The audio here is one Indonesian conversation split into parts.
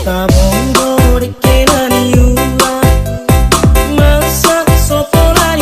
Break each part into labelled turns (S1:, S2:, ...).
S1: Tabung di kenani yura, masak sopo lari.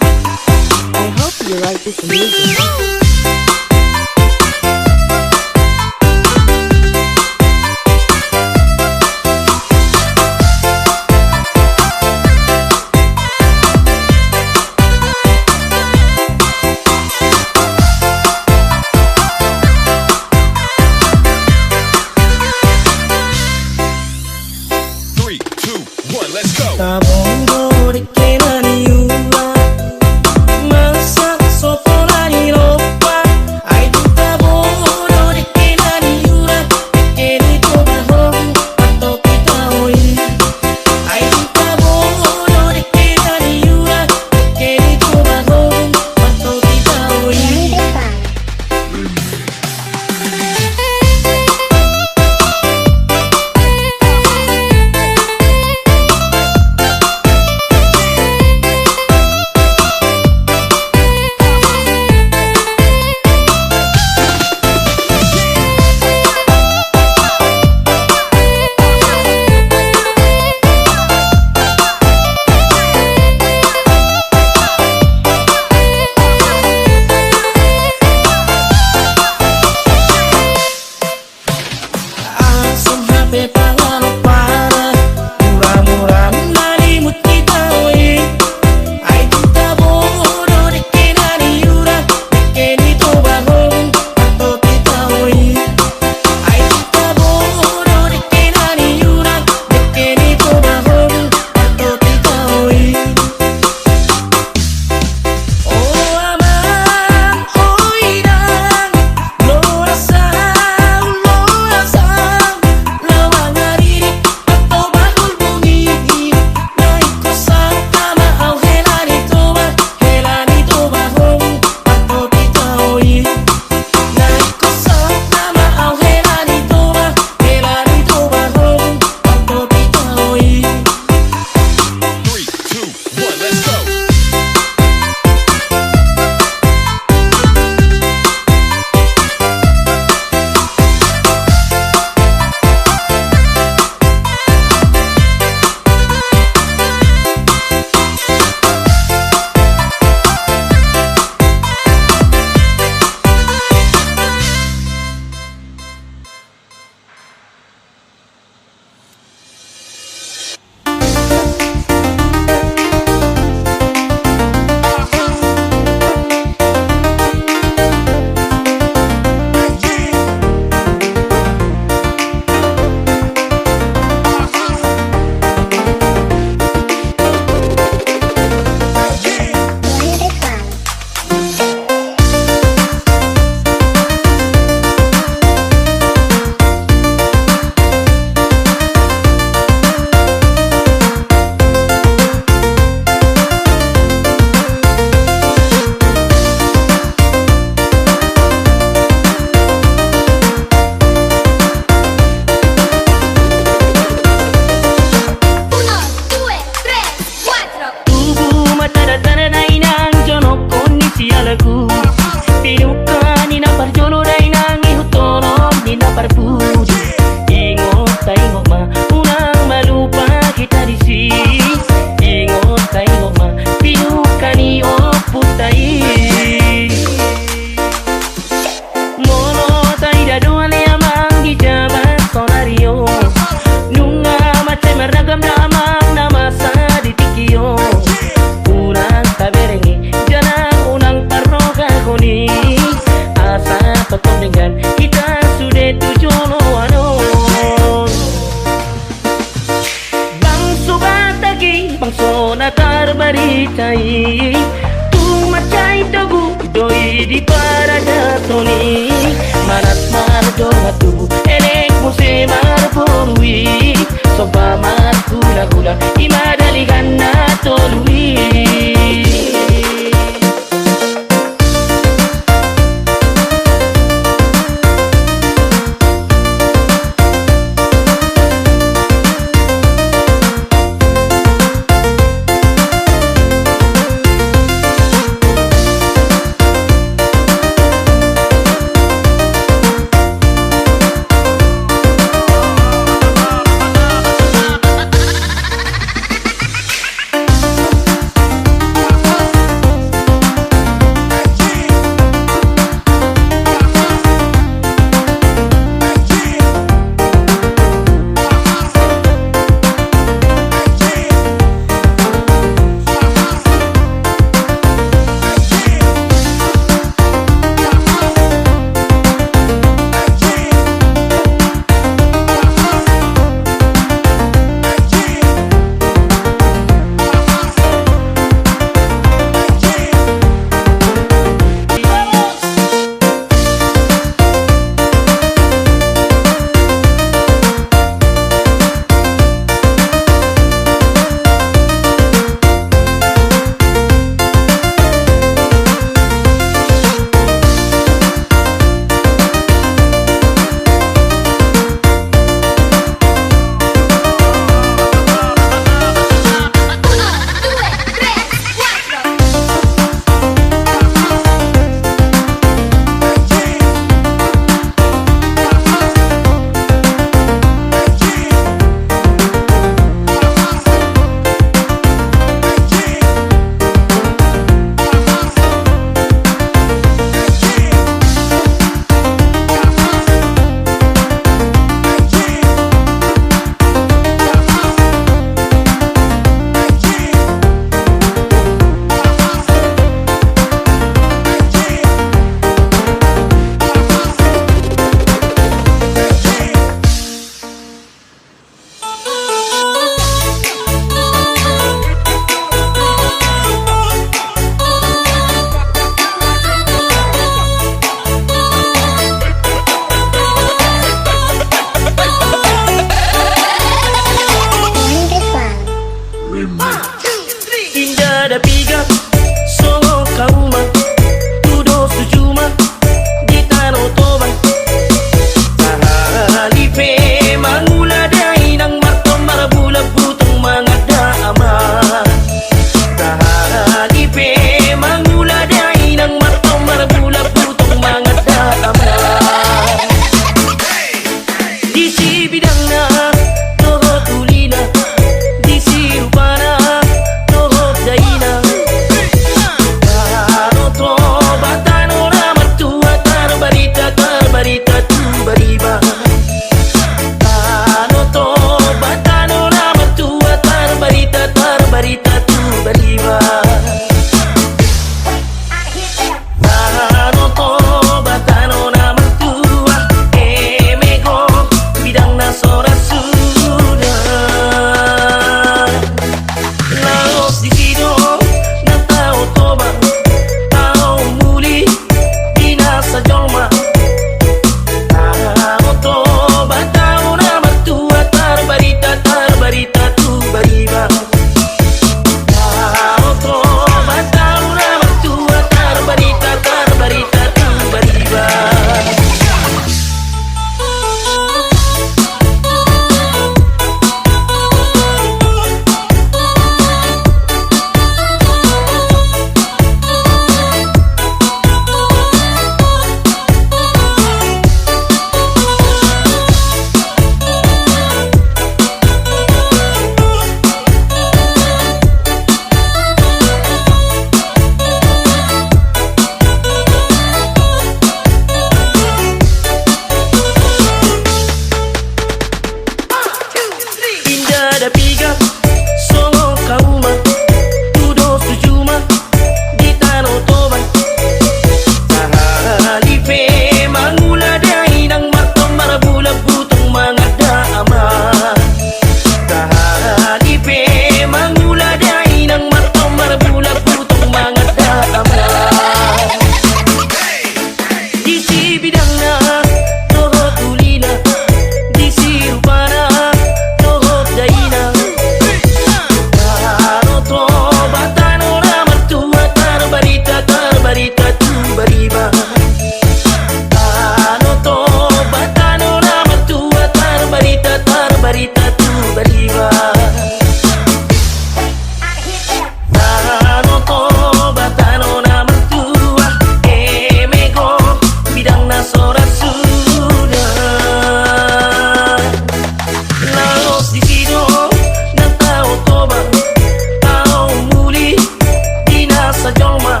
S1: sa jolma.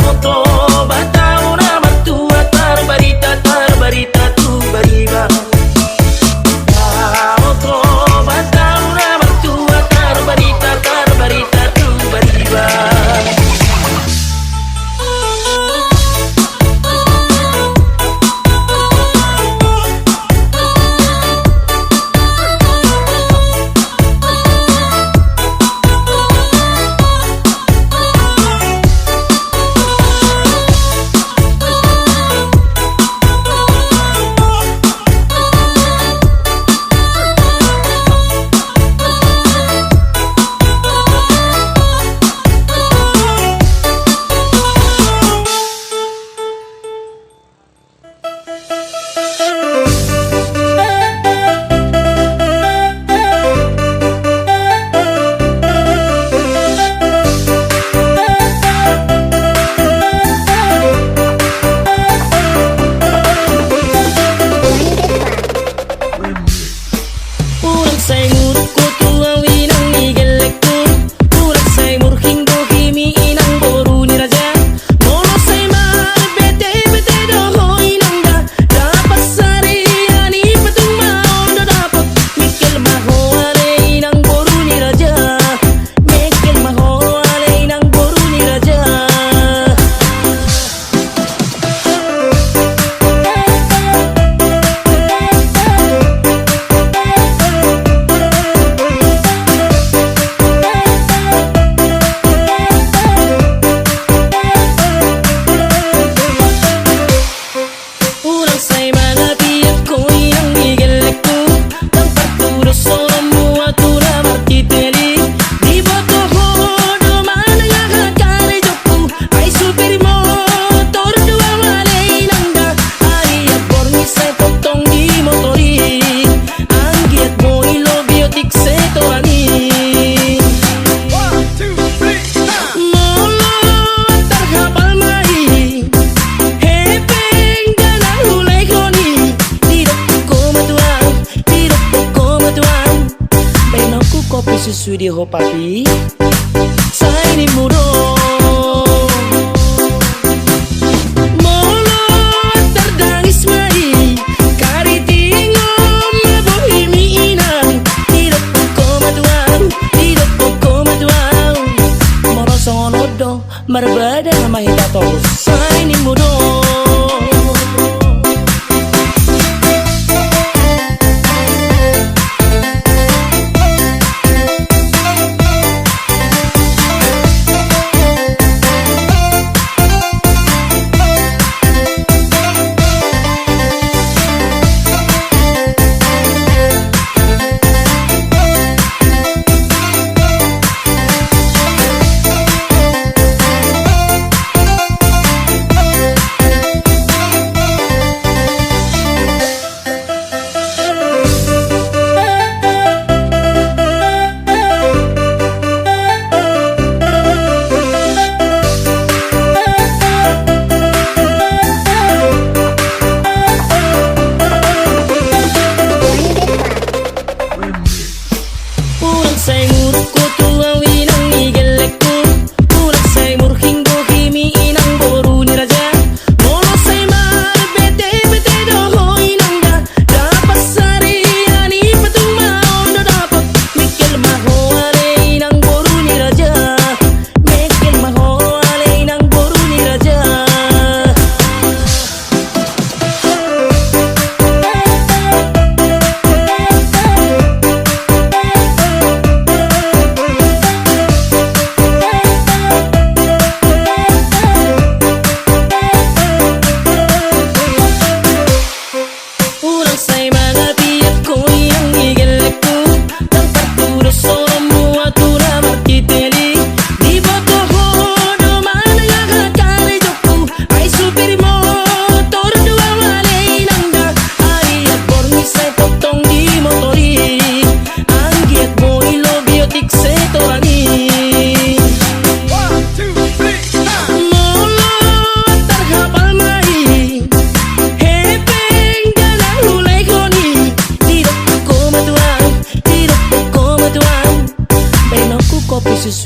S1: Auto batao na matua terbarita tu bariba. Auto batao na matua terbarita tu bariba. Susu di ho papi, saya ni muro. Molo terdangis mai, kari tingom bohimi inang. Tidak poko matuang, moro songonodo, marbada mahitato. Saya ni muro.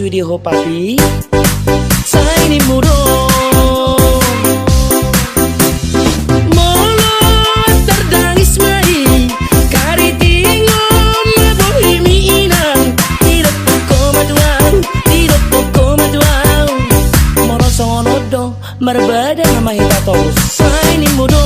S1: sweetie ho papi Sa ini mudo Molo terdangis mai Kari tingom bohimi inang Tidak poko matuang Molo songonodo Marbada mahita tolos Sa ini mudo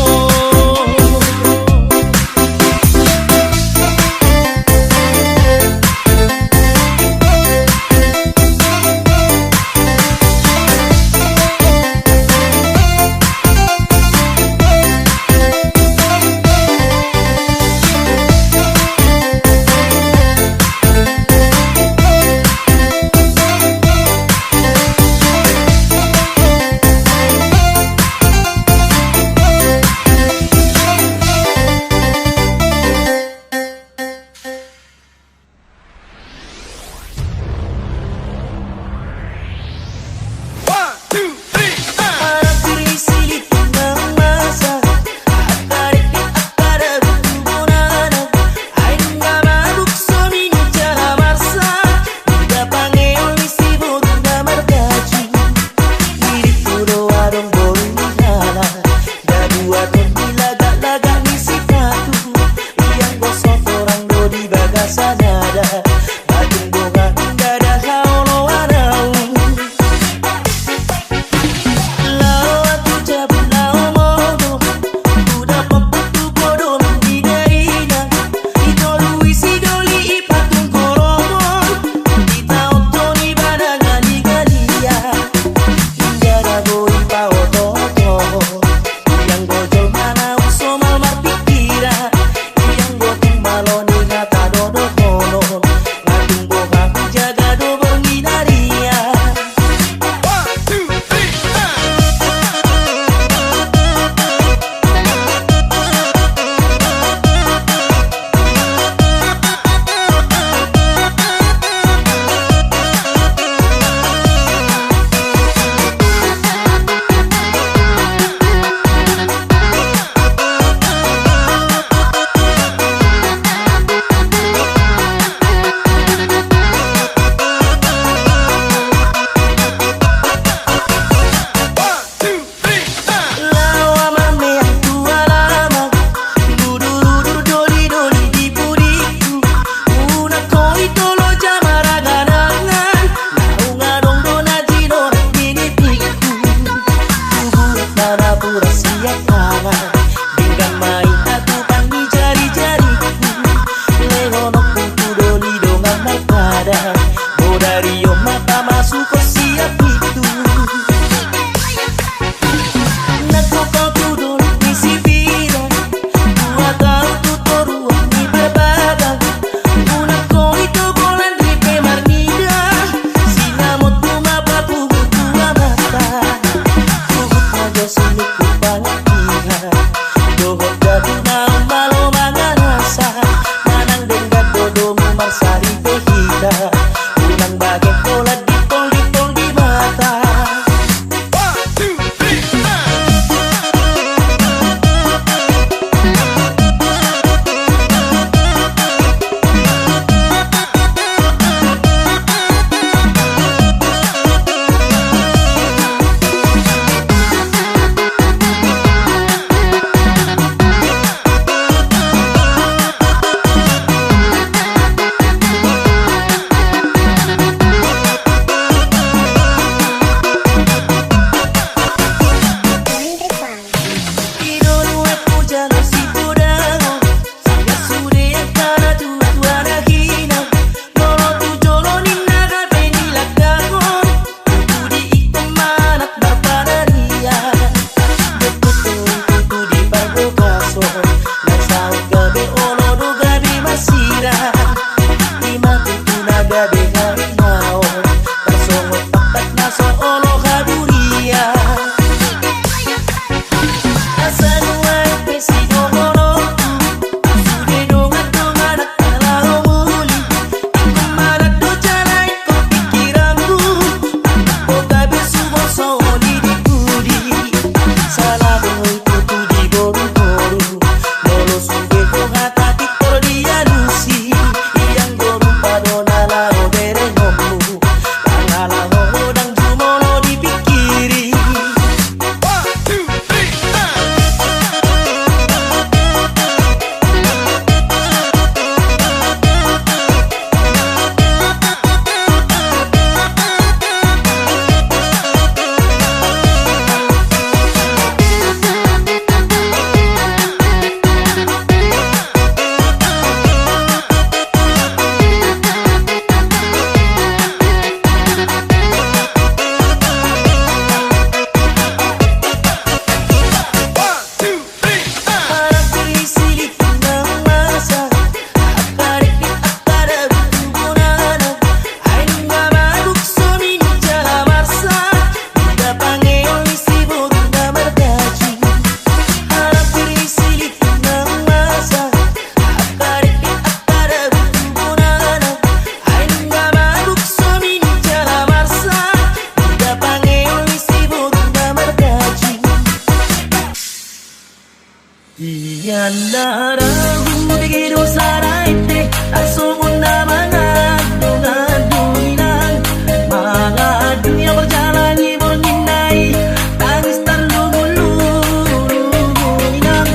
S1: Nandarahu begitu saraite asumuna mangadu-ngaduinang mangadu yang berjalan berninai tangis terlulu-lulu-inang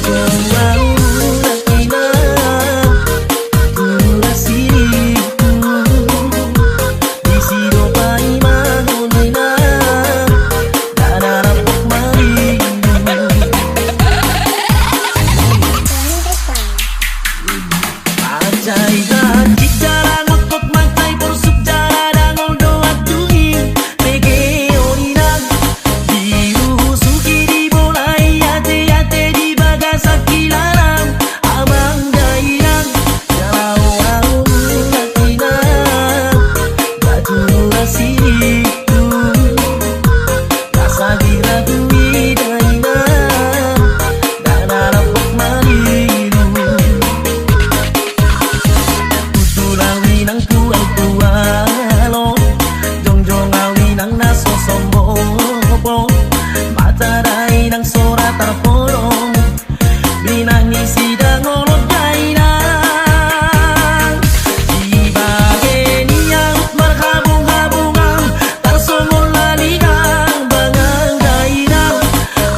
S1: jauh nakinang durasiriku disido paimanguninang dan arapok marilu Ajaiban jikara ngotot makai porsuk jara dangol doa tuing Mege oinang Diu suki dibolai ate-ate di bagasaki larang Abang dainang Jalau-au nakinang Batu rasiriku Rasa giragui dainang Dan arapok marilu Nang tuang tualo Jongjong awi nang naso sombopo Mataray nang sora tarpolong Binangi sidang olot dainang Di bagen yang marhabung-habungang Tarsongol laligang bangang dainang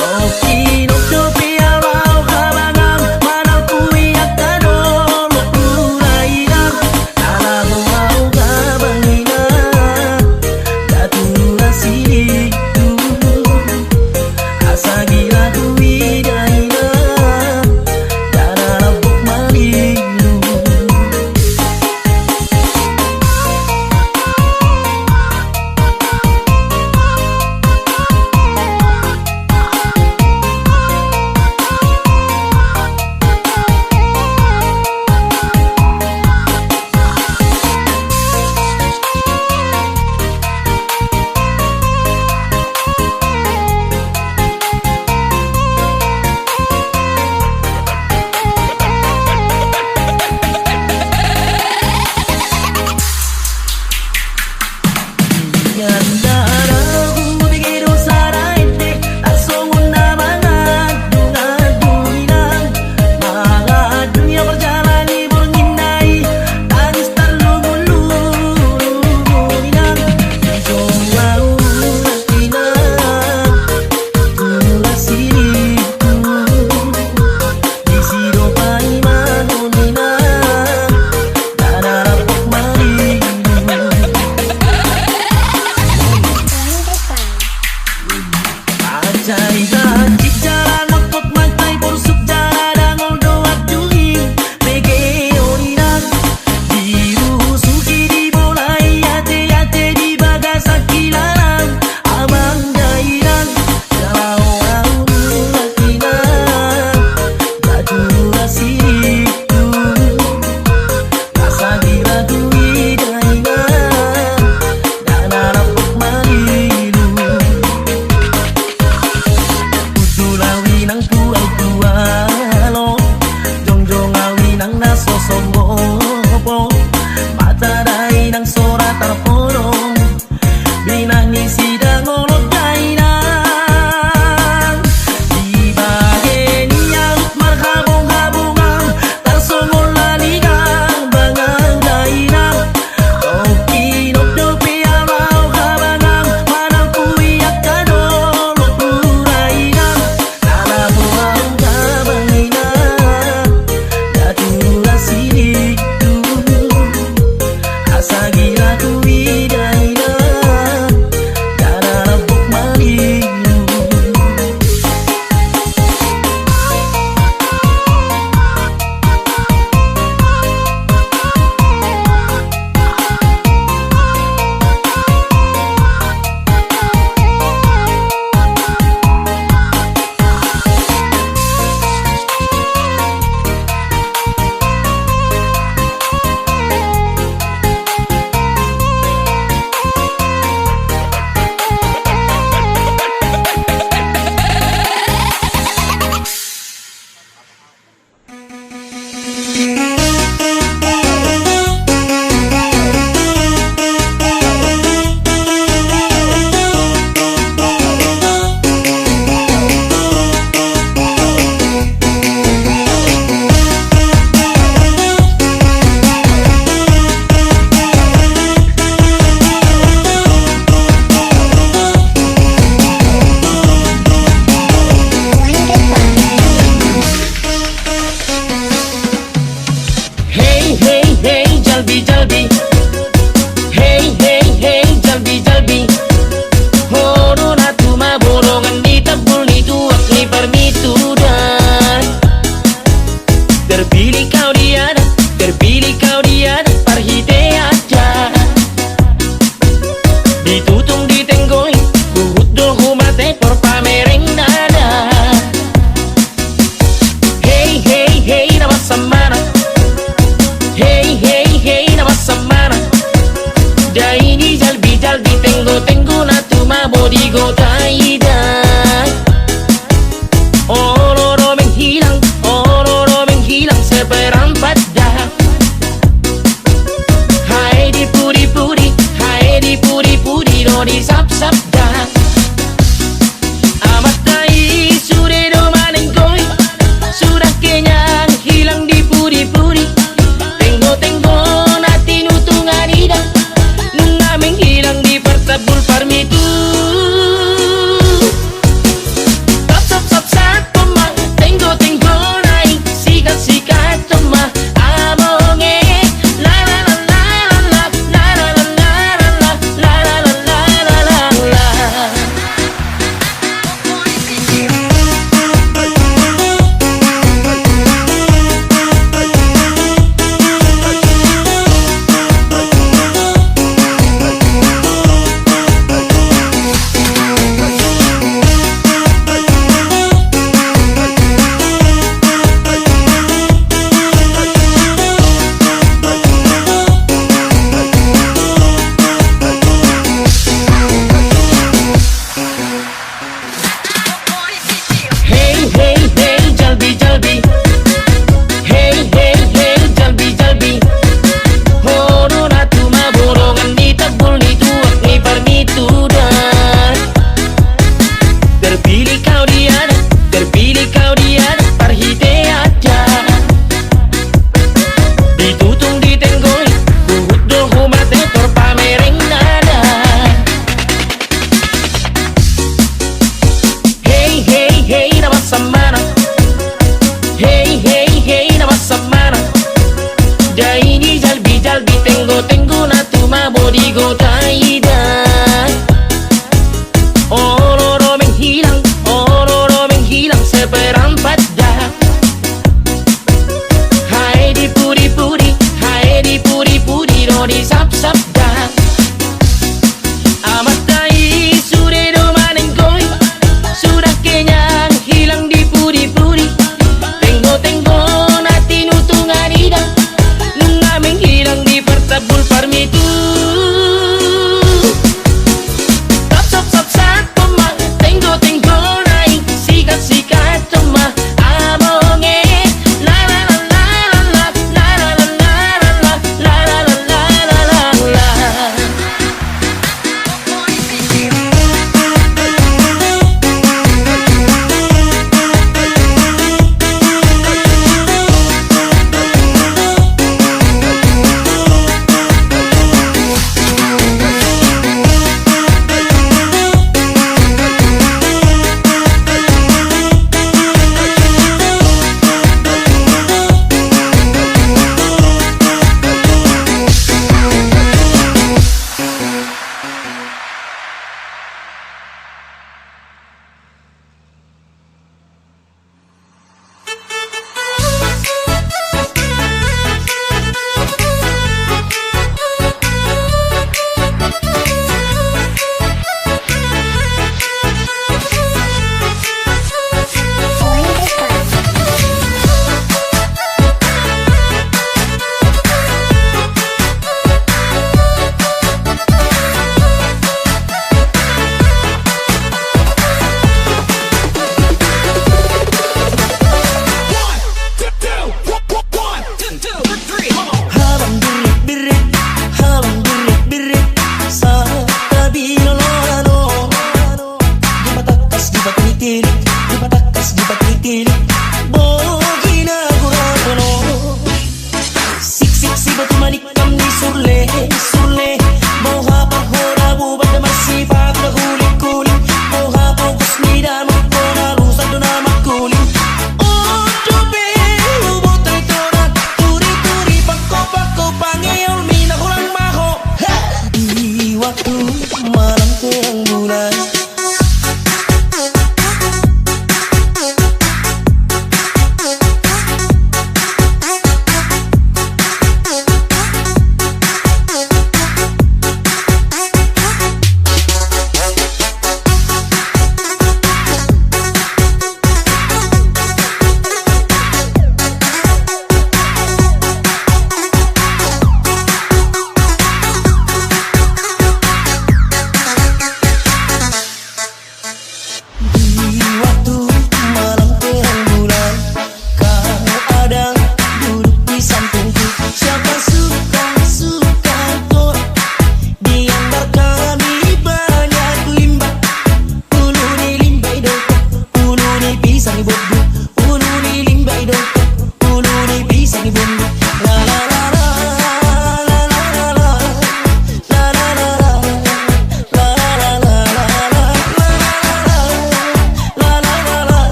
S1: Okinok jopi araw kabangang Manang kuiyak kadol Urainang Alago au kabangina Datu nasi digo taida. Oro menghilang seperempat dah. Hai di puri do di sap dah. Amat tai sudah do manenggoy, sudah kenyang hilang di puri. Tenggo nati nutungan ida, nunga menghilang di pertabul parmitu. Sap pemah, tenggo naik, sikat pemah, amonge, la la la la la la la la la la la la la la la la.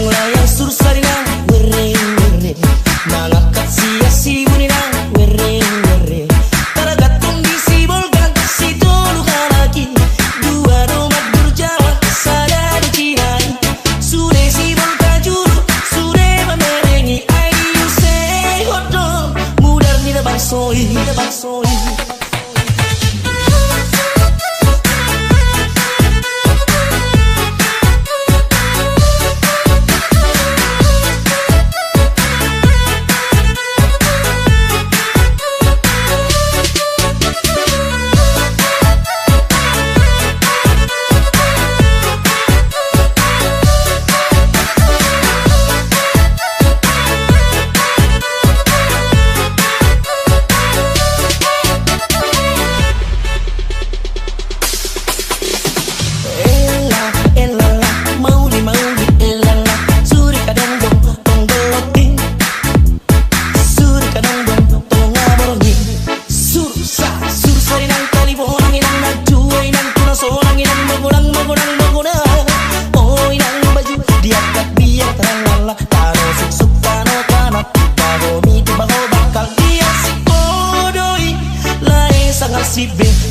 S1: layang sursarinang wering wering nangakak sia-si buninang wering wering taragatong si bolgan si tolukan lagi dua domat berjalan sada dicinai sudah si bolga juru sudah memerengi ayu say hodong mudar nida bangsoi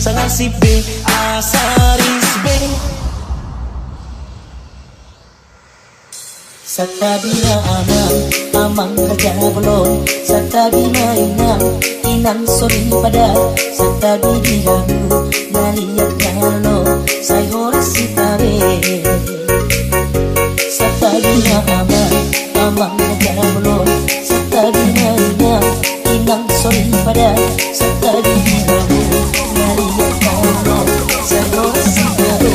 S1: sangat si B asaris B Satabina amang raja belum Satabina inang sori pada Satabi diramu naliat nyalo say horas si tabe Satabina amang raja belum Satabina inang sori pada Satabi diramu naliat nyalo say horas si tabe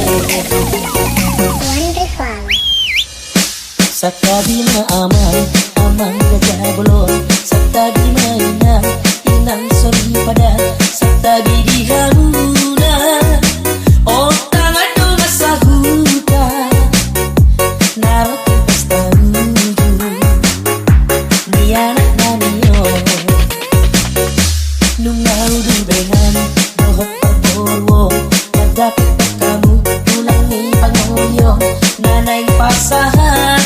S1: Satabina amang raja belum Satabina inang sori pada Satabi diharuna oh tangan dong sahuta narot pastaruju nianak namiyo nungau du bengan dohot pagorwo nagdapit kamu tulang ni pangoyo nanay pasahat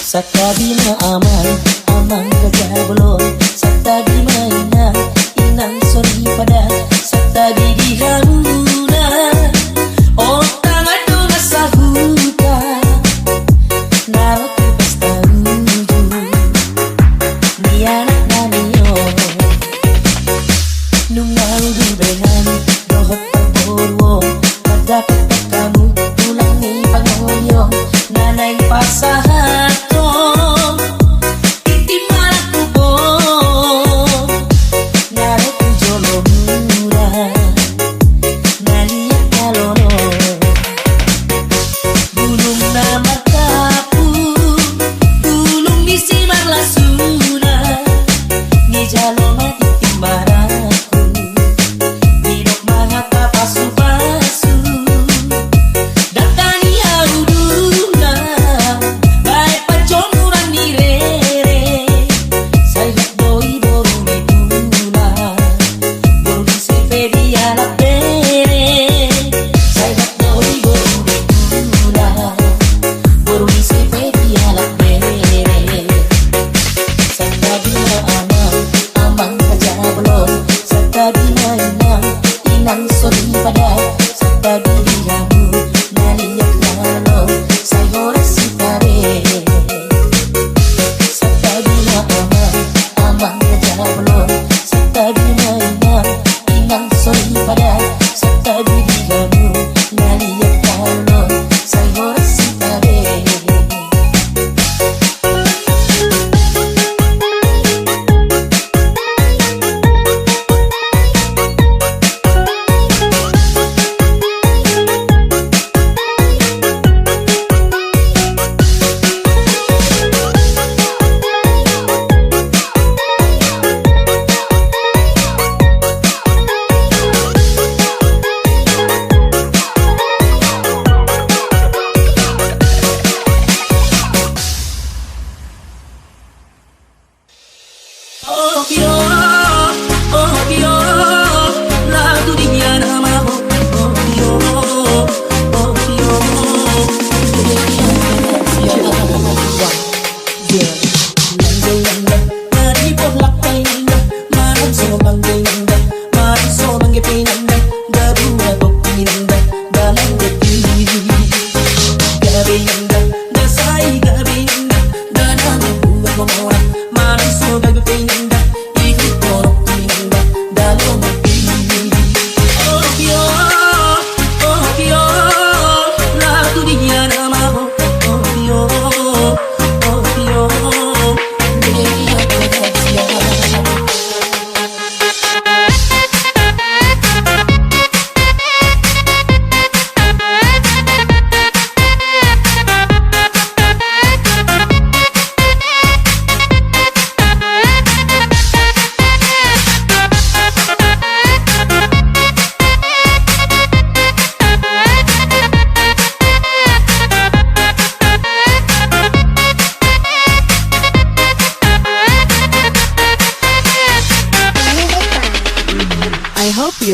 S1: Satabina amang raja belum Satabina inang sori pada Satabi diharuna oh tangan dong sahuta narot pastaruju nianak namiyo nungau du bengan dohot pagorwo nagdapit kamu tulang ni pangoyo nanay pasahat Mata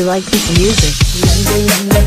S2: like this music.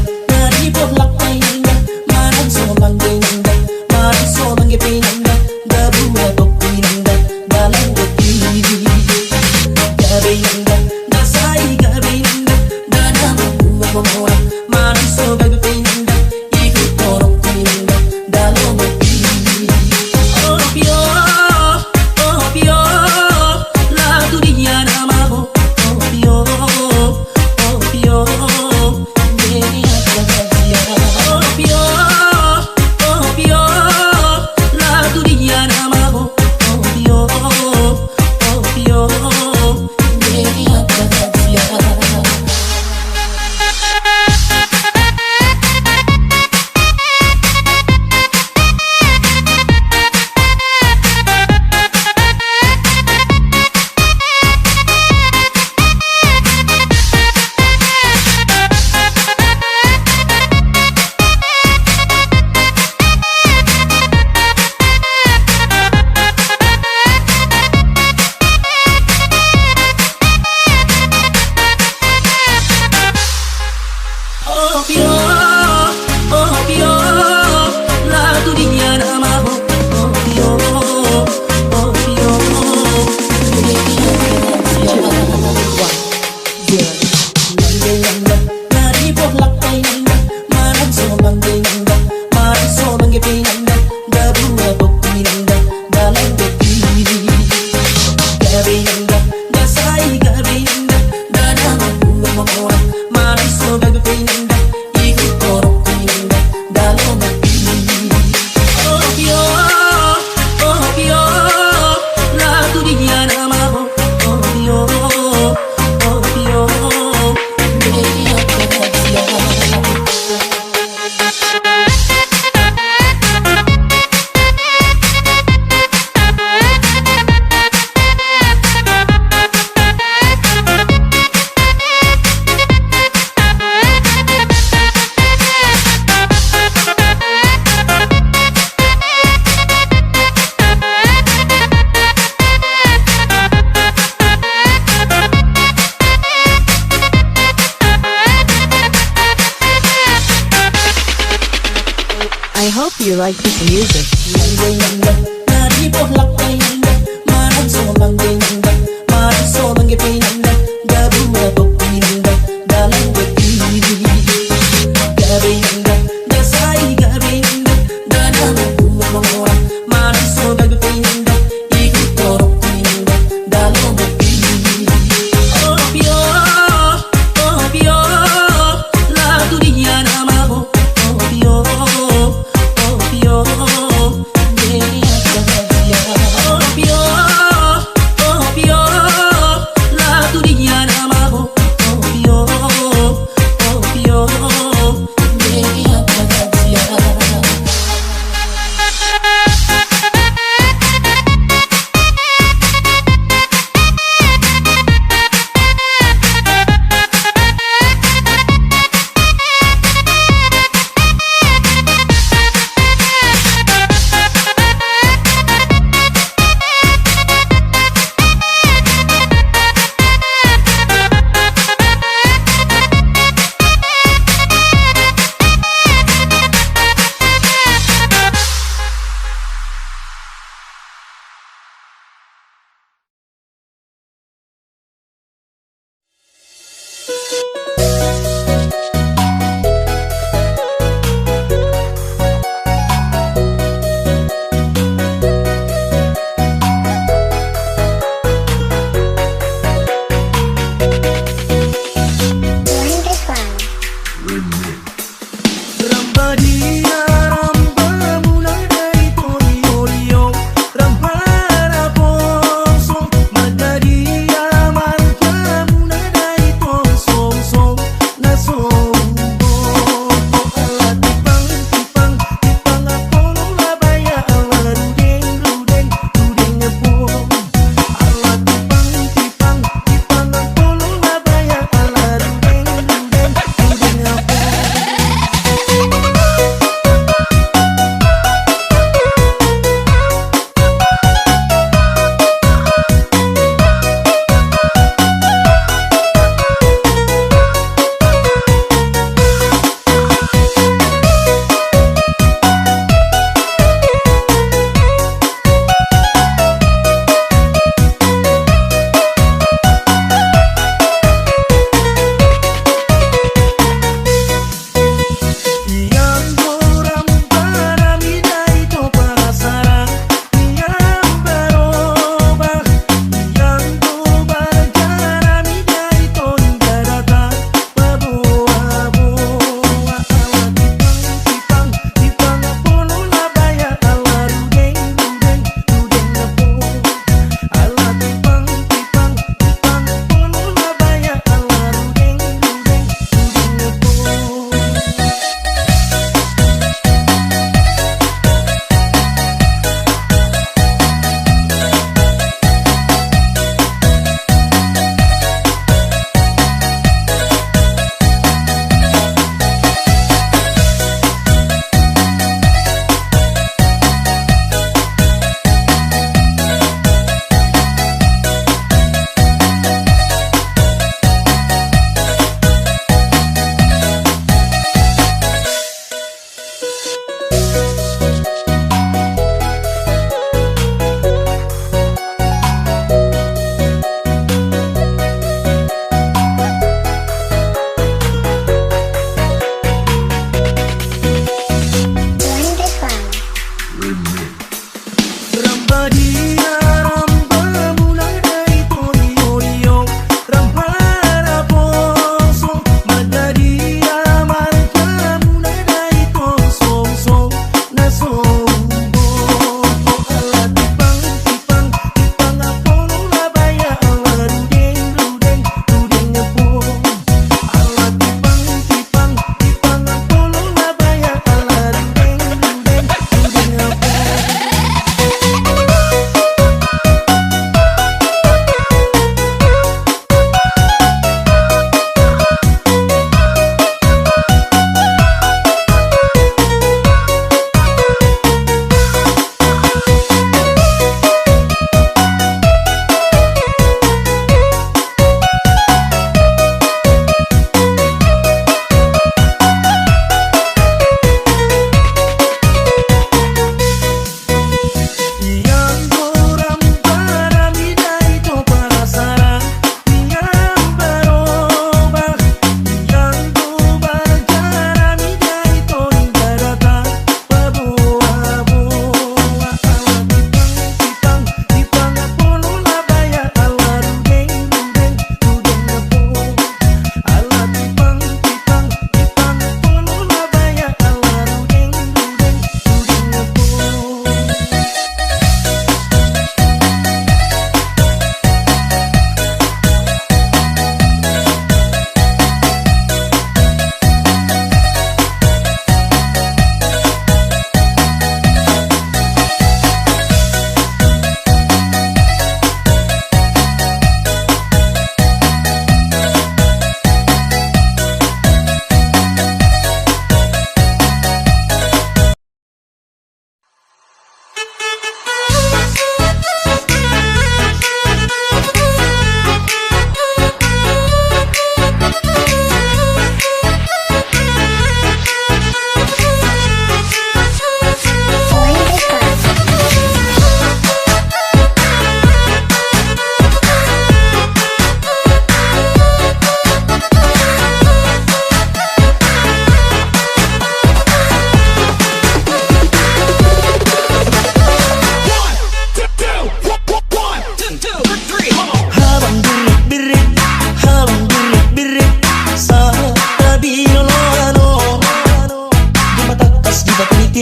S2: I hope you like this music.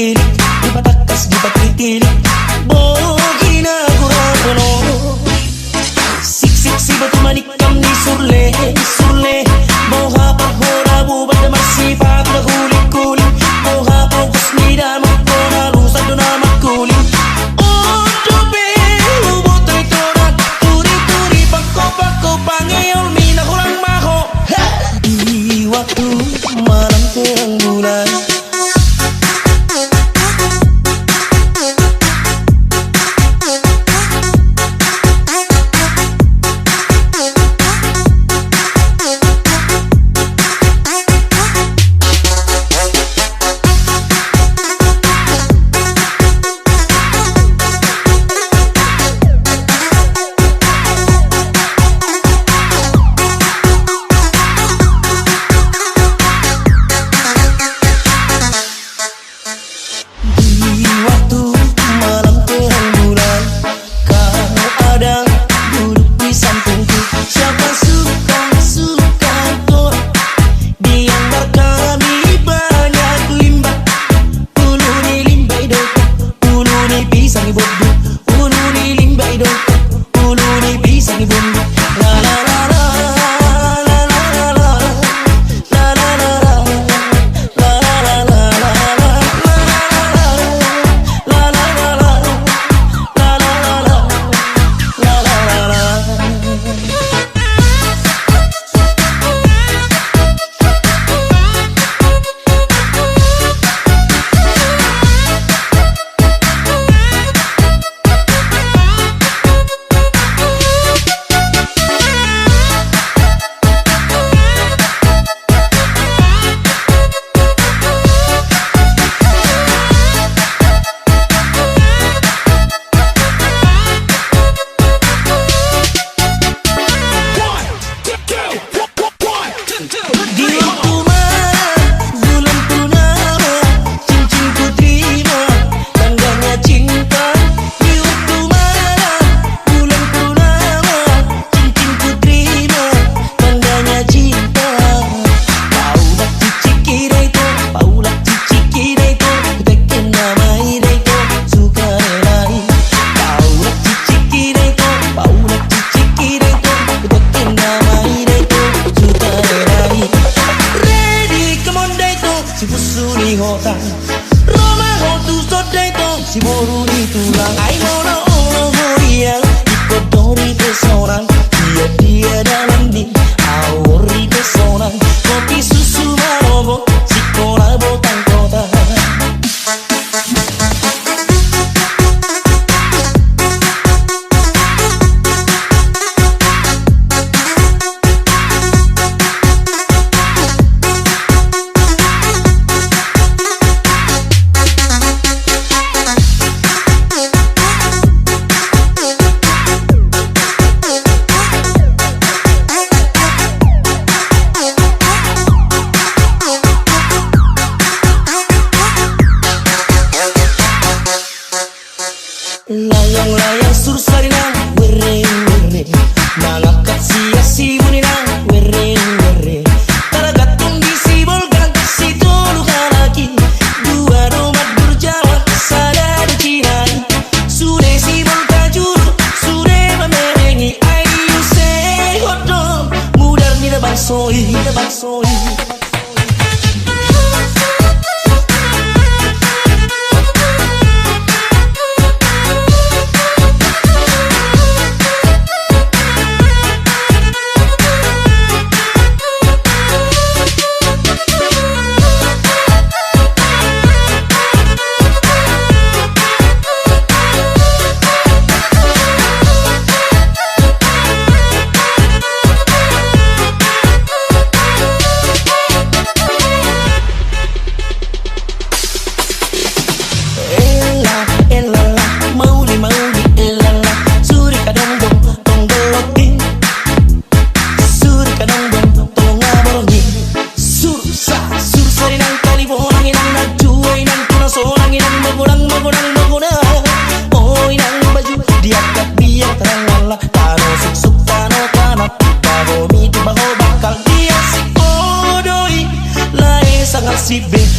S3: tilik, di patakas di patritilik, bogina guragono. Sik si batu manikam ni surle surle, boha pahora bubat masih patuh kulit kulit, boha fokus ni dalam kona lusa dona makulit. Oh dobe ubotay toran, turi turi pako pako pangayol mina kurang maho. Di waktu malam terang bulan. Roma ho tu sodai to si boru ni tulang. Ai mono ono moriel ikut dori pesonan, dia dalam di auri pesonan. Kopi susu marobo si kola botang kota. Layang-layang sursarina were-were, mangangkat sia-si bunina were-were. Taragatong disibolkan si tulukan lagi, dua domat berjalan sadar cinai. Sudah sibol kajuru, sudah memerengi. Ayo say hodong, mudar ni da bangsoi, da bangsoi.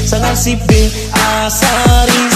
S3: Sangat si B, asari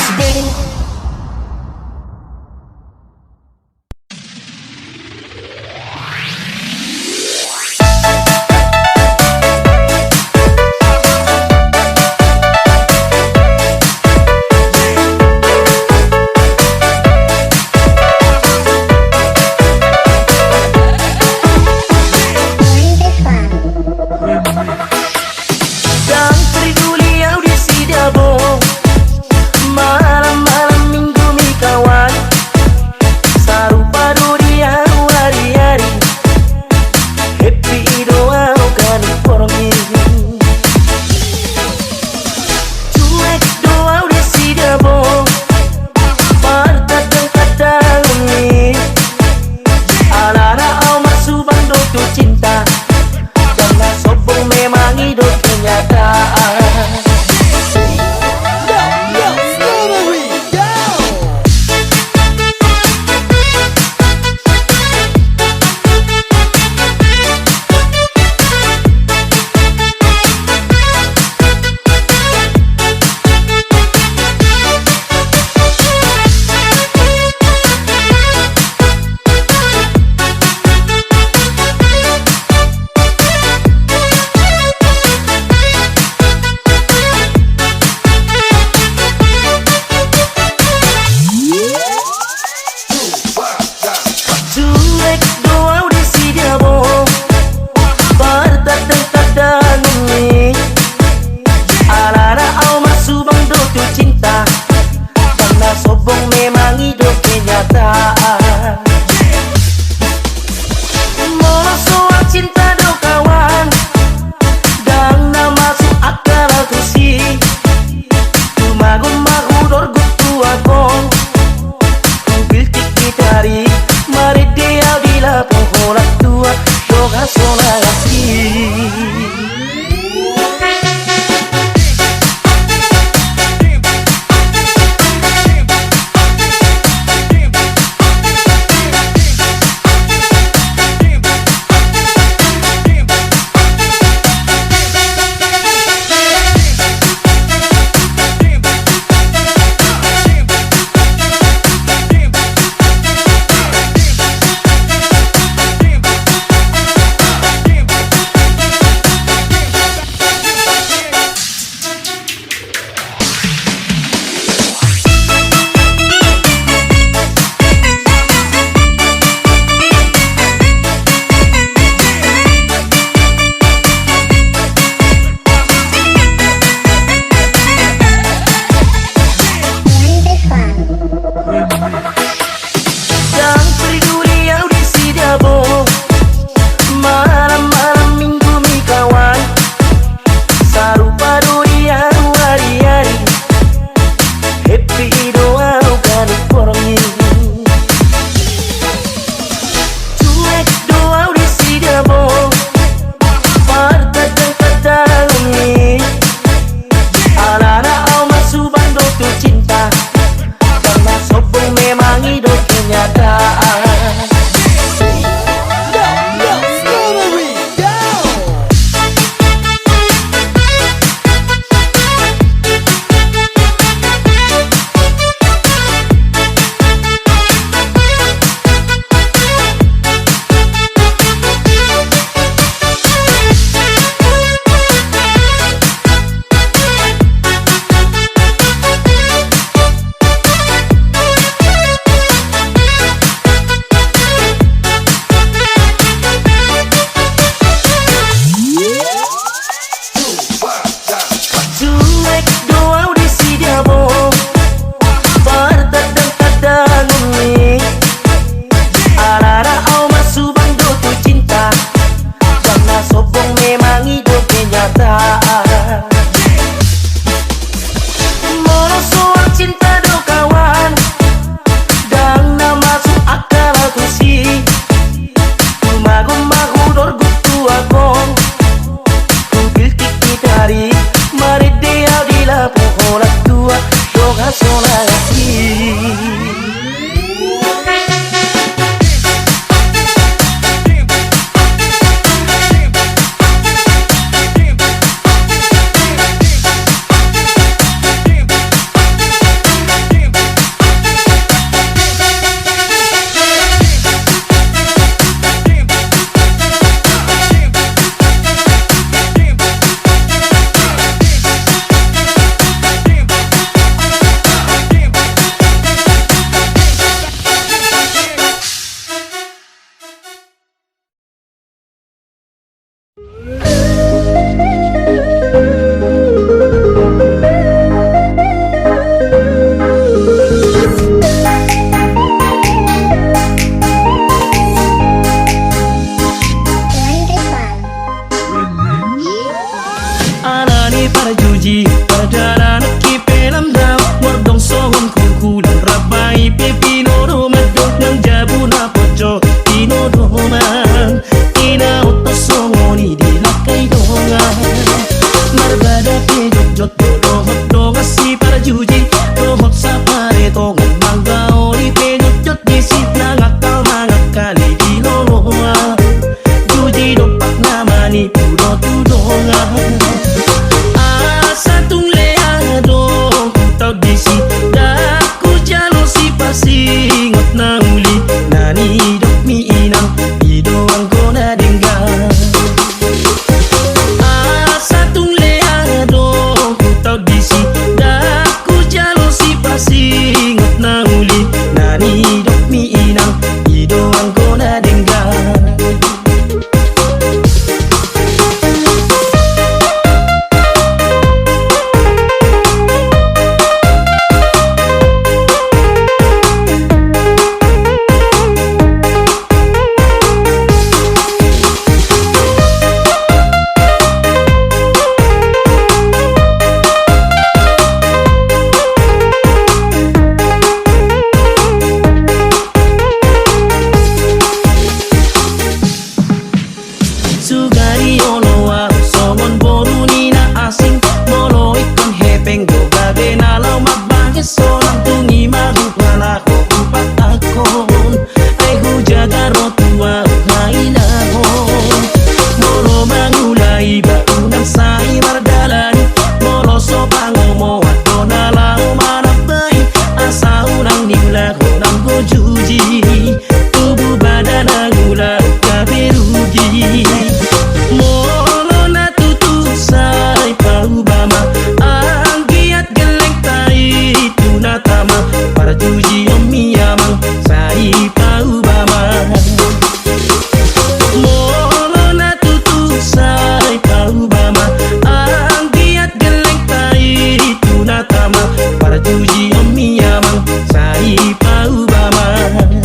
S3: mang sai pau ba mang.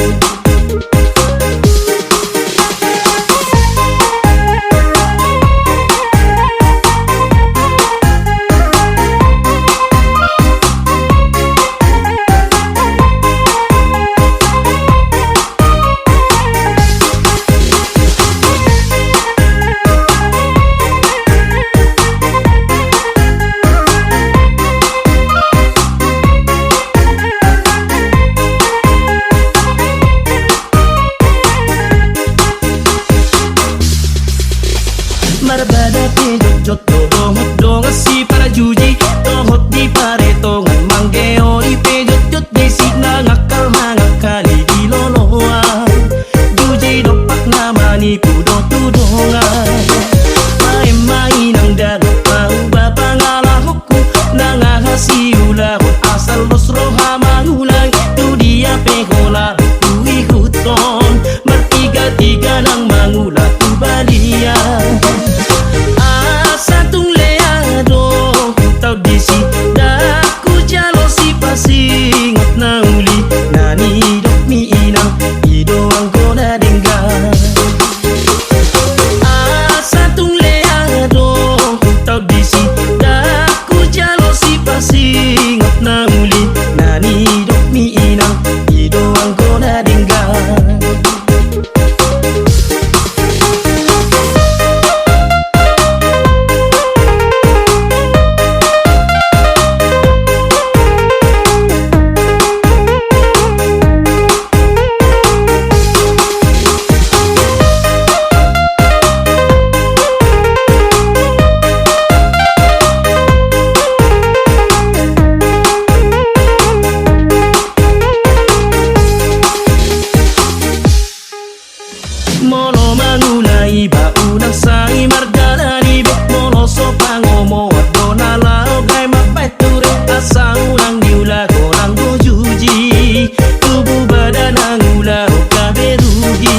S3: Marbada te jot dohot dongas si para juji dohot di pare tongan mangge ori pe jot di si ngakal mangakali di loloa juji dopak namani pudo tudongan mai mai nang dalo mau bapa ngalahku nangahasi ulah asal los roha mangulai tu dia pe hola tu ikuton bertiga-tiga nang mangula tu balia. Satung leado tau disi daku jalo si pasingot na uli nani dok mi inang ido ang kona dengga. Satung leado tau disi daku jalo si pasingot na uli nani dok mi inang ido ang kona dengga. Mono mangulai ba unang sai margalani be mono so pangomo dona lao gai mapeture asa ulang diula korang gojuji tubuh badan angula kaberugi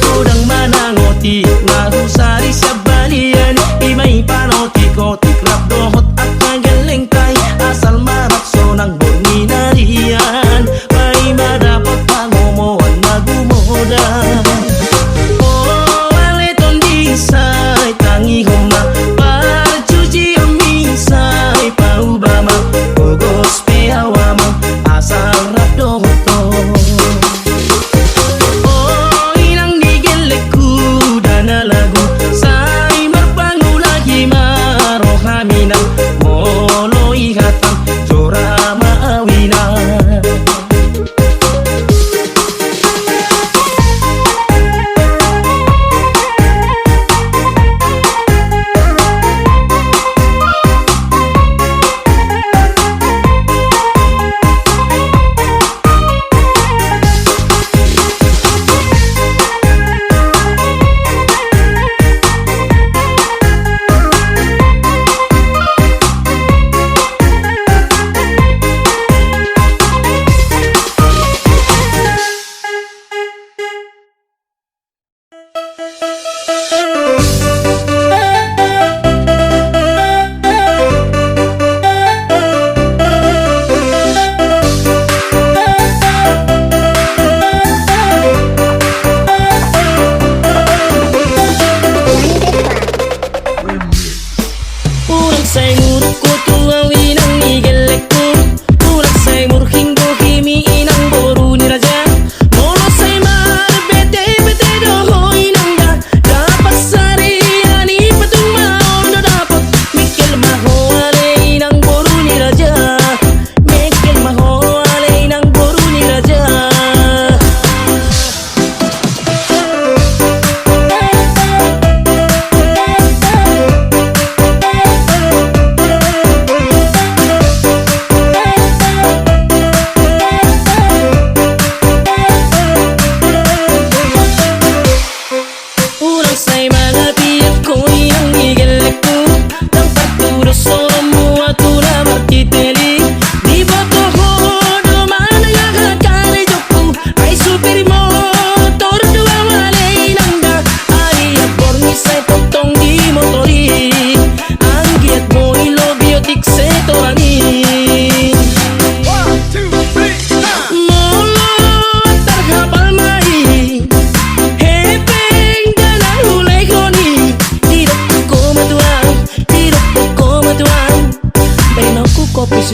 S3: kodang manangoti ngaru sari sabalian imai panoti kotik rap dohot akang gelengkai asal marak sonang boni narian mai madapat pangomo nagumoda. Sai tangi homa parcuci omi sai pau bama ogos pe awama asal rap dohoto. Oh inang digeleku dana lagu sai marpangu lagi marohamina molo ihatan cora maawina.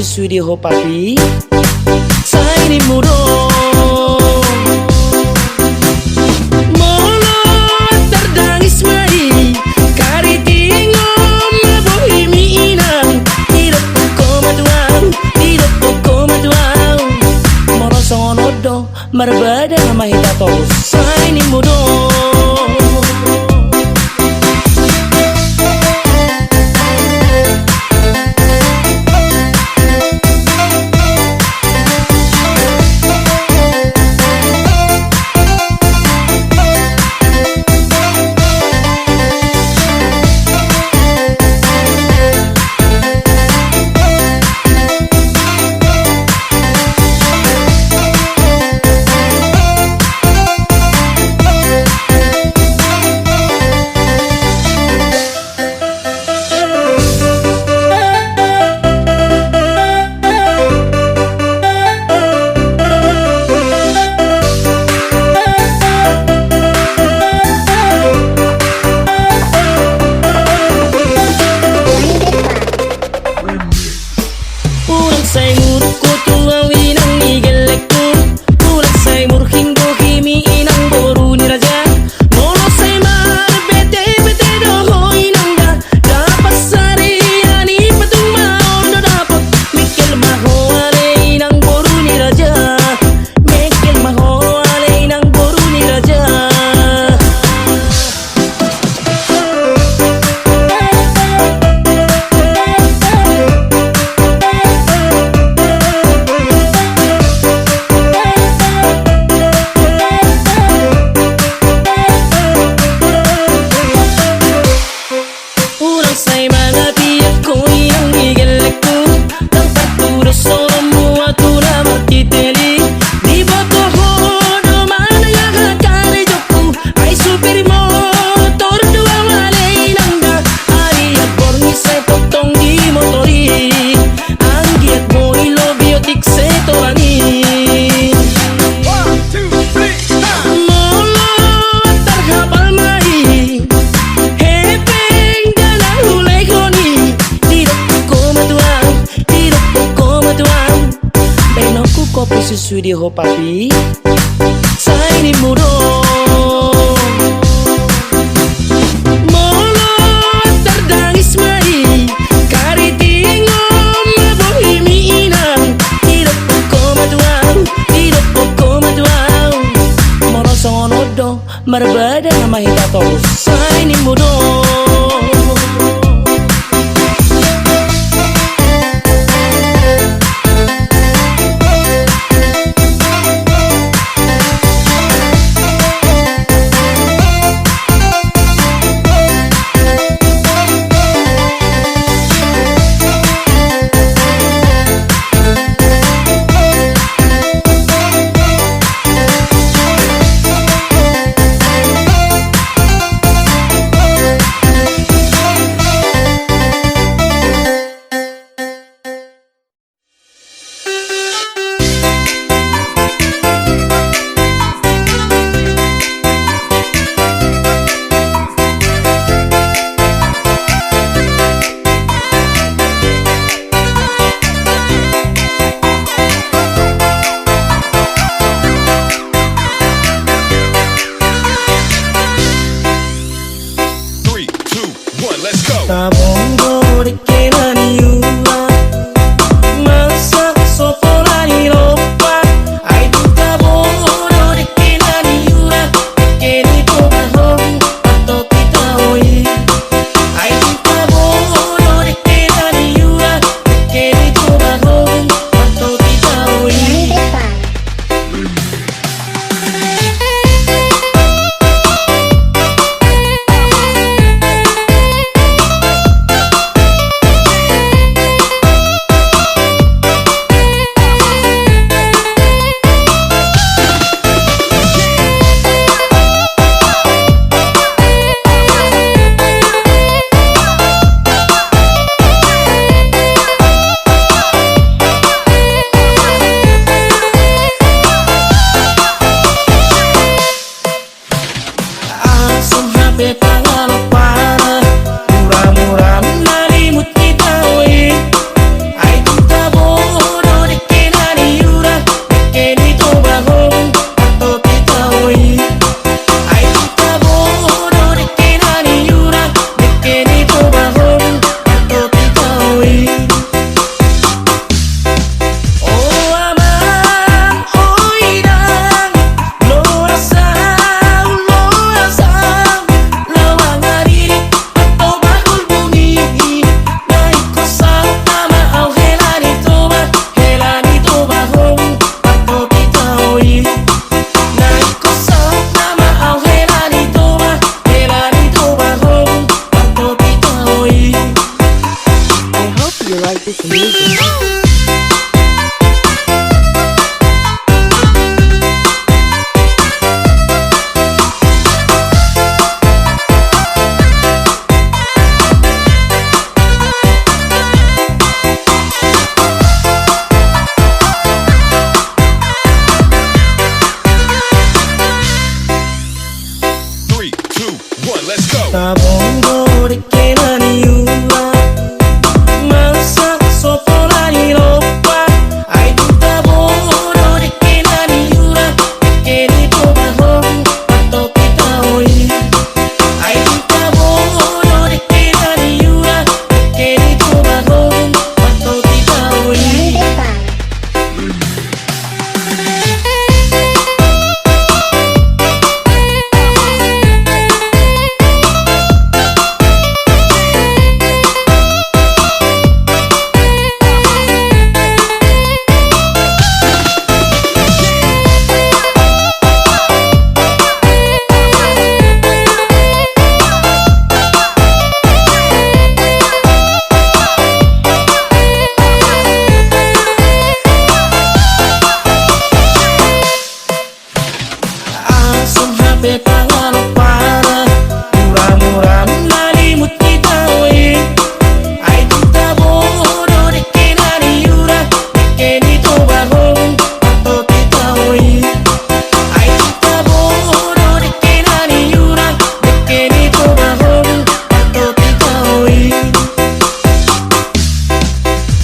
S3: susu di ho papi sai ni muro molo terdangis mai kari tingom mabohi mi inang tidak poko matuang moro songonodo marbada mahita tos sai ni muro susu di ho papi sai ni muro molo terdangis mai kari tingom mabohi mi inang tidak poko matuang moro songonodo marbada mahita tos sai ni muro petangan para murah-murah malimut kita oi. Ai kita bodoh de kenani yura de keni to bahong atau kita oi. Ai kita bodoh de kenani yura de keni to bahong atau kita oi.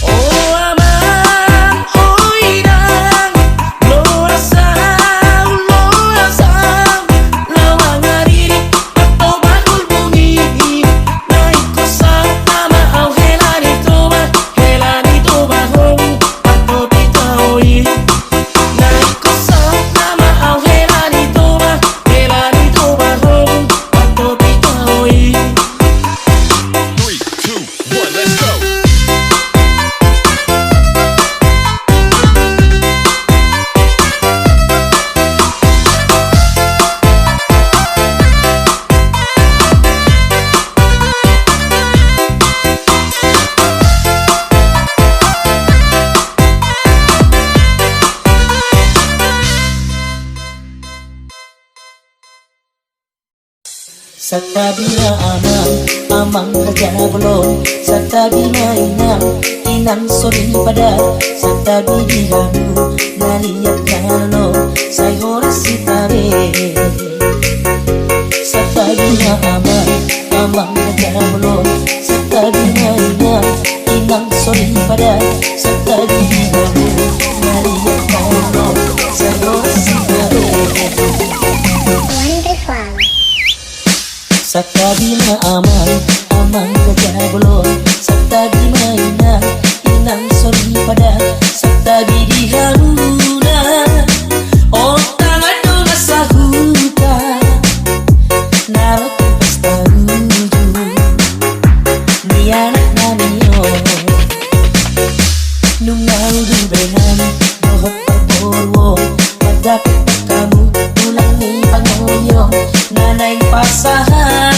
S3: Oh aman oi dang lo rasau lawang hariri atau bakul bumi naik kosa nama au helani toba hong atau kita oi. Naik kosa nama au helani toba hong atau kita oi.
S4: 3, 2, 1, let's go.
S3: Satabina amang raja belum satabina inang sori pada satabi dihamu naliat nalo say horas sitabe. Satabina amang raja belum satabina inang sori pada satabi dihamu naliat nalo say horas sitabe. Satabina amang kerja belum satabina inang sori pada satabi diharuna oh tangan dong sahuta narot pesta ruju ni anak naniyo nungau du behan dohot perborwo padapet kamu ulangi pangoyo nanay pasahan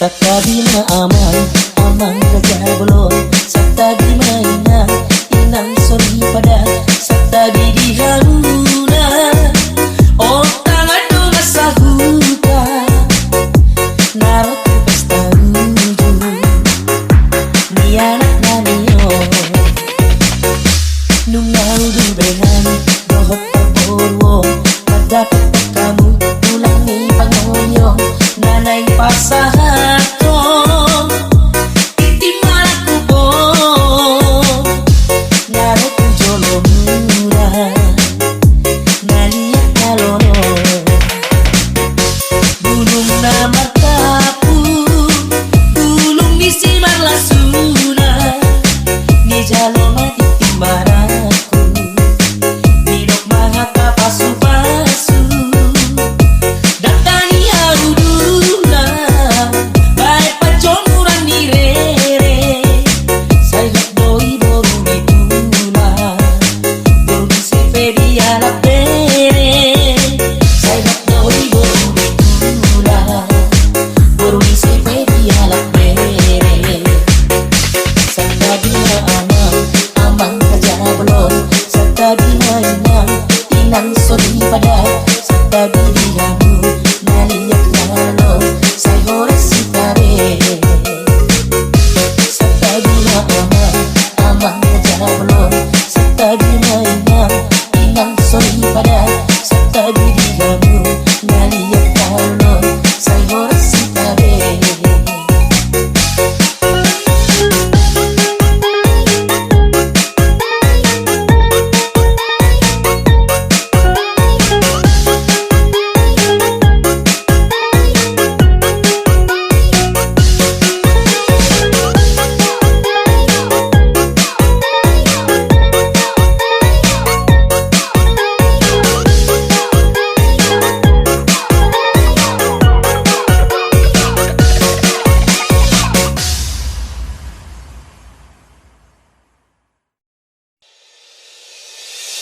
S3: Satabina amang kerja belum satabina inang sori pada satabi diharuna oh tangan dong sahuta narot pesta ruju ni anak naniyo nungau du behan dohot perborwo padapet kamu ulangi pangoyo nanay pasahan Jaloma titimaraku, bidok mga kapas belum Setagi na inang soy pada Setagi di kamu ngaliat kalau Saya rasa tabe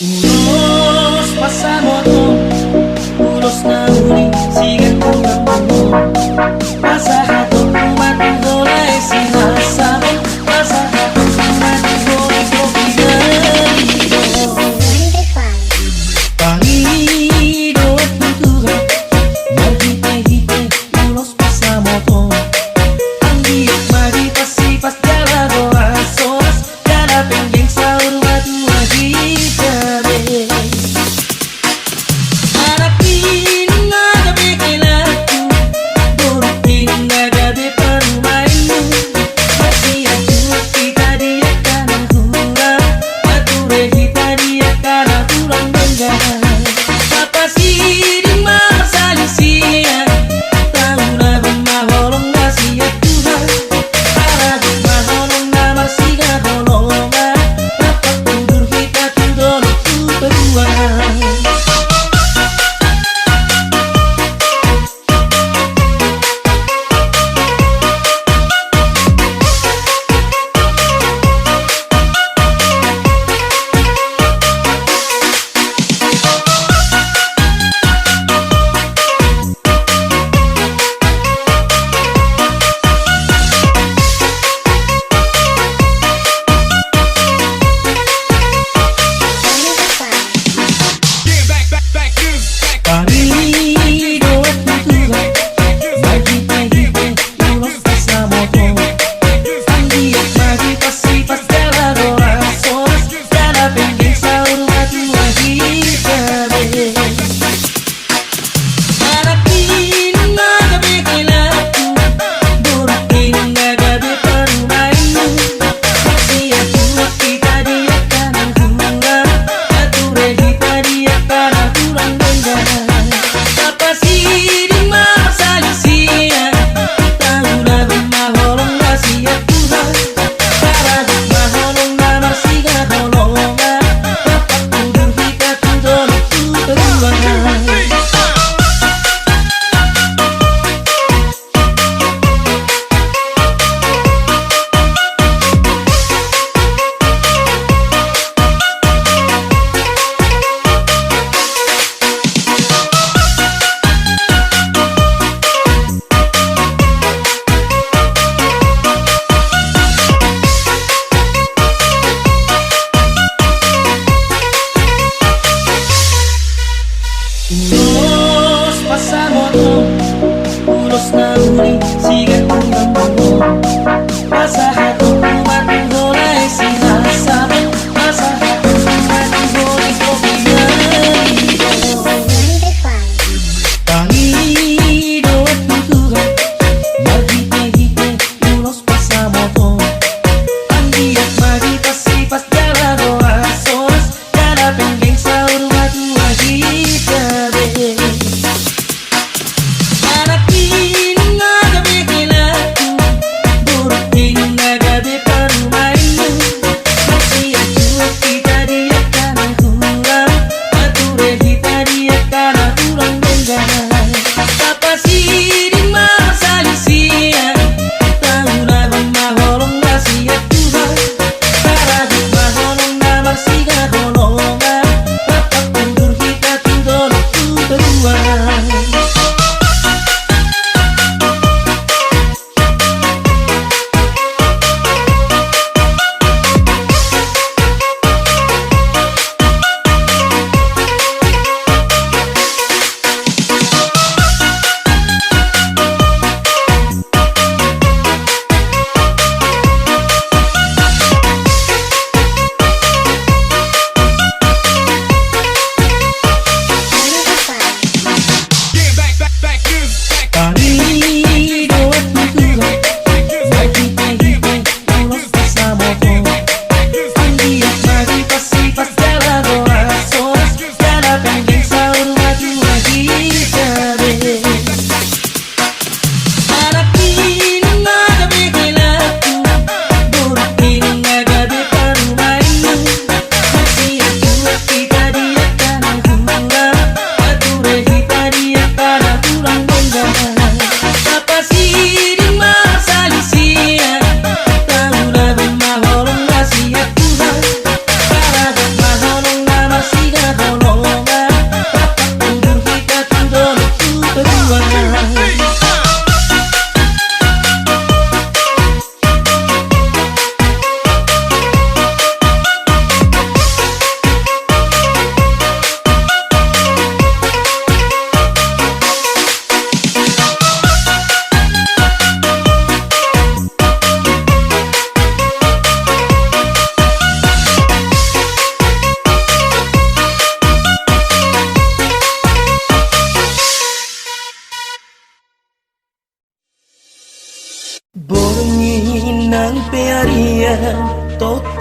S3: Ulos pasamoto, ulos na uli, sigat ulang mo Masa hatong umatong golay, sinasabot Masa hatong umatong golay, ko pinalido Pangido at tutuhan, maghintay-hintay, ulos pasamoto Ang diyak magipasipas, jalado as oras Jalapeng sa urmat Anak ini nggak kepikiran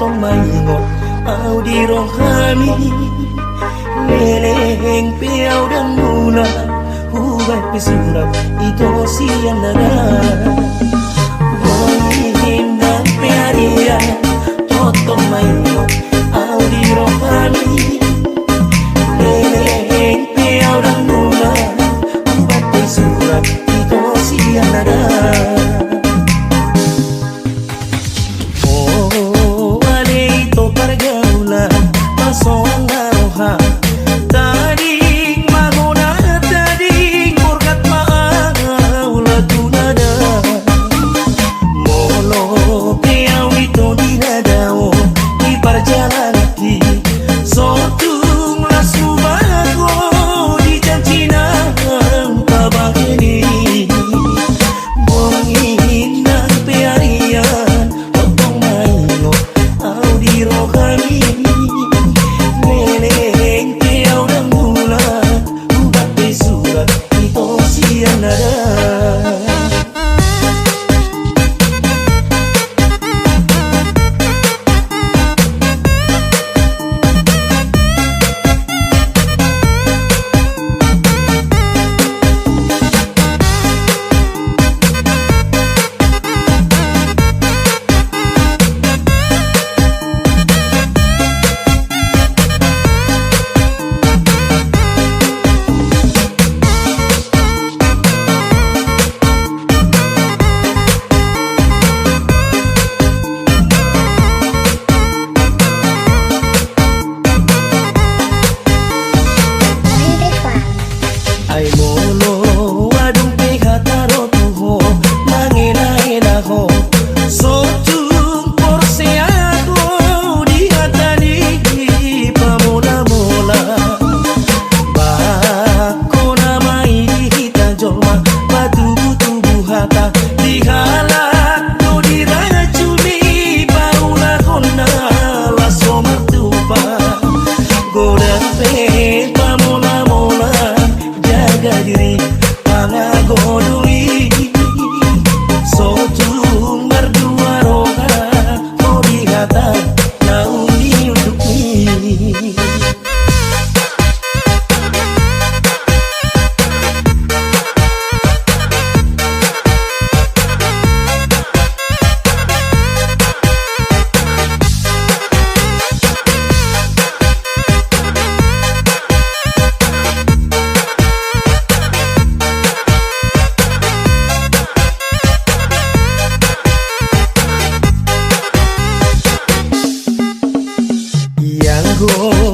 S3: totong maingot au di rohani leleng piau dan mula hubai pisurat itu siang nada bongin dan pearia totong maingot au di rohani leleng piau dan mula hubai pisurat itu siang nada.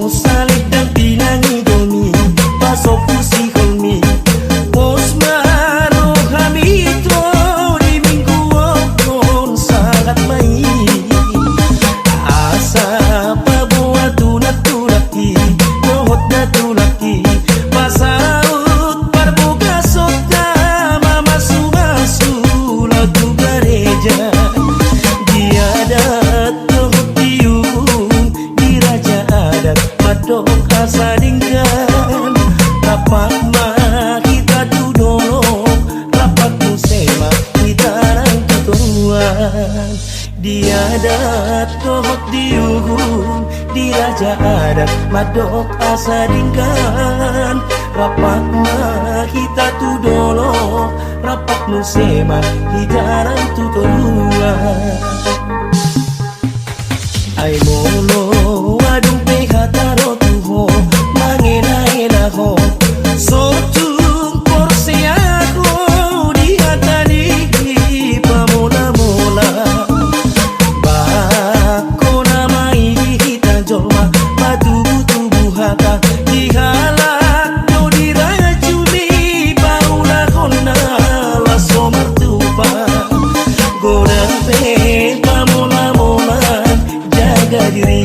S3: Salib dan pinangi domi pasok pusi kolmi Osman rohamito di minggu on sangat mai asa pabuat tunat-tunati nohot na tunati pasaut parbuka sota mamasu-masu lagu gereja dia adat nohot diung di raja adat madok asadingkan rapat mah kita duduk rapat musema kita rang ketuan dia adat kohok diuhun di raja adat madok asadingkan rapat mah kita duduk rapat musema kita rang ketuan ai molo wadung pehataro tuho mangena ho sotung porseako di hatani pamola-mola bako namai kita jolma batu tubuh hata dihalak do diracuni baula kona laso mertupa godang pe pamola-mola jaga diri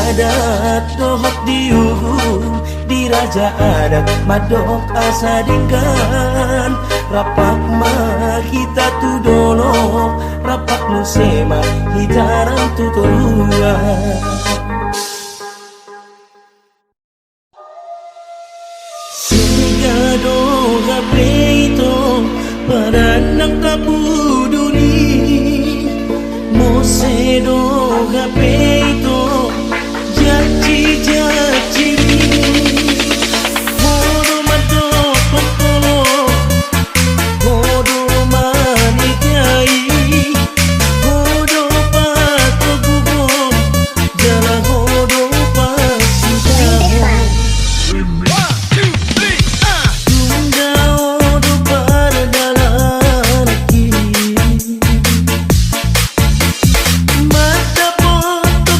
S3: adat dohok diuhum di raja adat madok asa dingkan rapak mah kita tu dono rapak musema hitaran tu tolua Sigado gapeito para nang kapuduni Mosedo gapeito Jaci jaci Hodo mado kokolo Hodo manikai Hodo pato gugom Jala hodo pasita Mata foto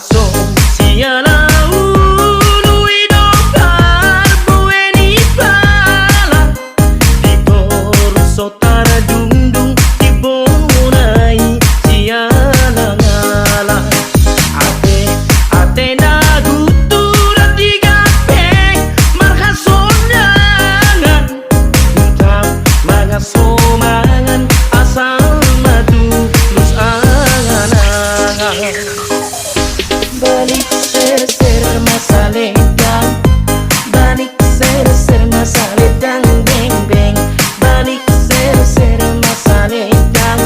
S3: Asociala ulu idopar bueni pala di sotara dundung di bonai siala ngala ate na gutura di gapeng marhasonangan utam magasomangan asal madu lus angan balik ser masaledang balik ser masaledang beng beng balik ser masaledang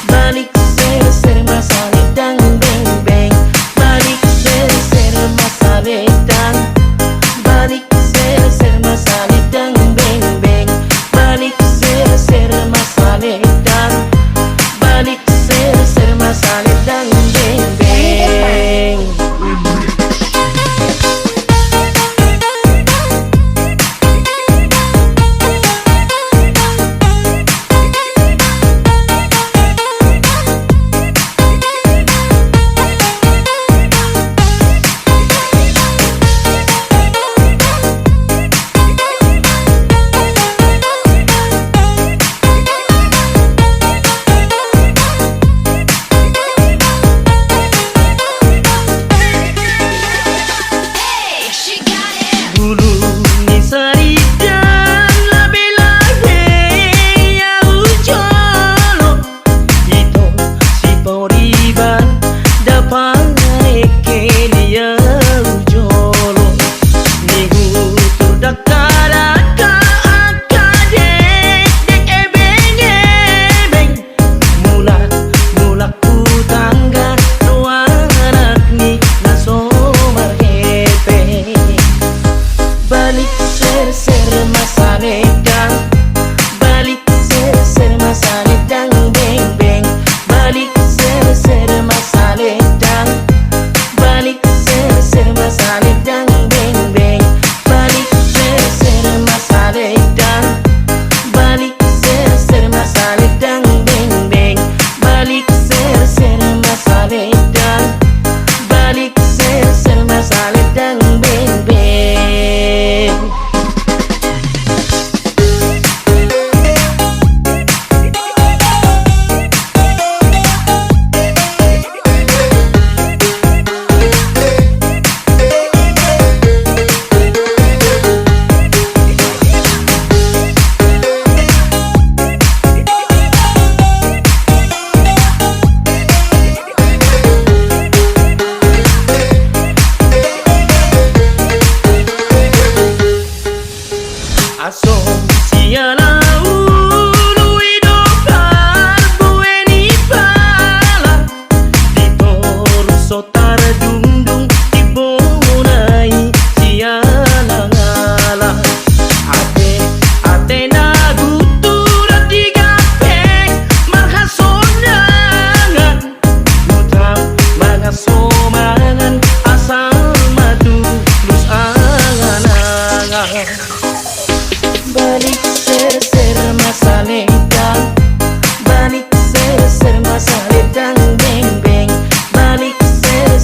S3: balik ser masaledang beng beng balik ser masaledang balik ser masaledang beng beng balik ser masaledang balik ser masaledang beng beng. Asociala ulu idopar bueni pala di sotara dundung di bonai siala ngala ate na gutura di gapeng marhasonangan utam magasomangan asal madu lus angan balik ser masaledang balik ser masaledang beng beng balik ser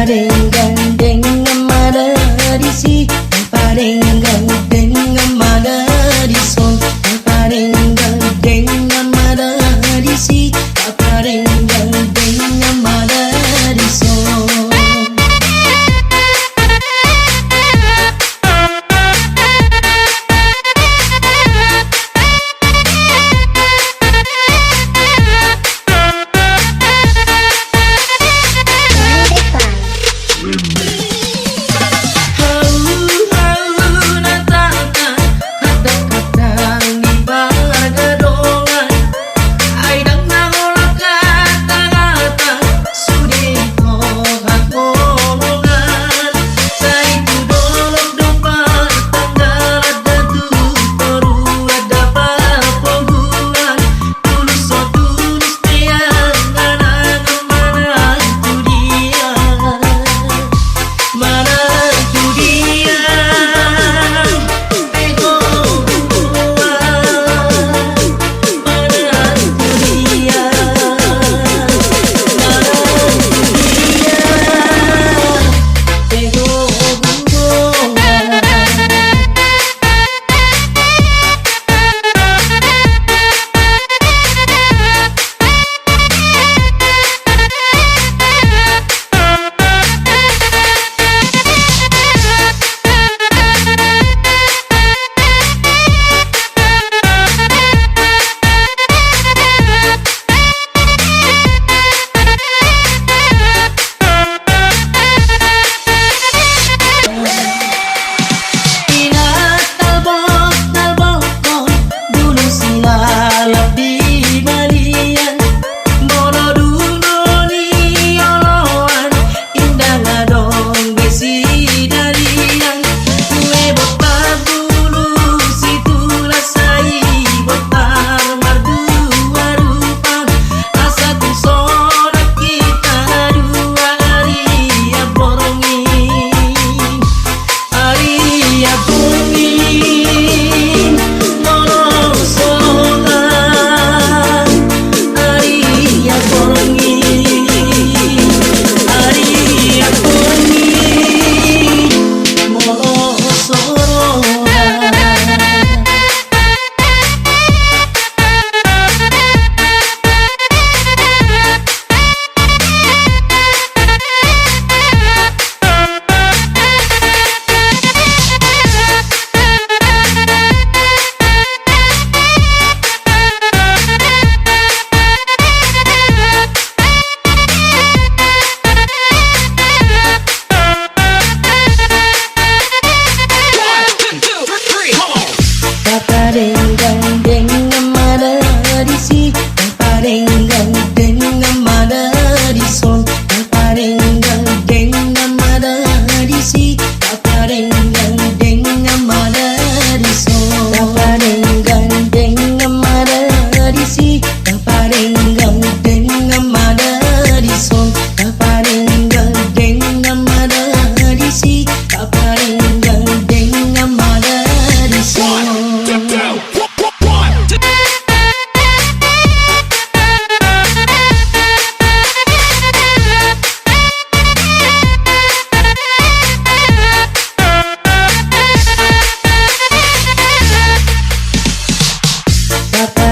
S3: paling gandeng ada di si, yang paling gandeng ada di son, yang paling gandeng ada di si, yang paling gandeng ada di son.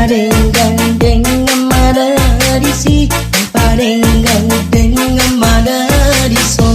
S3: Paling gandeng ada di si, yang paling gandeng ada di son.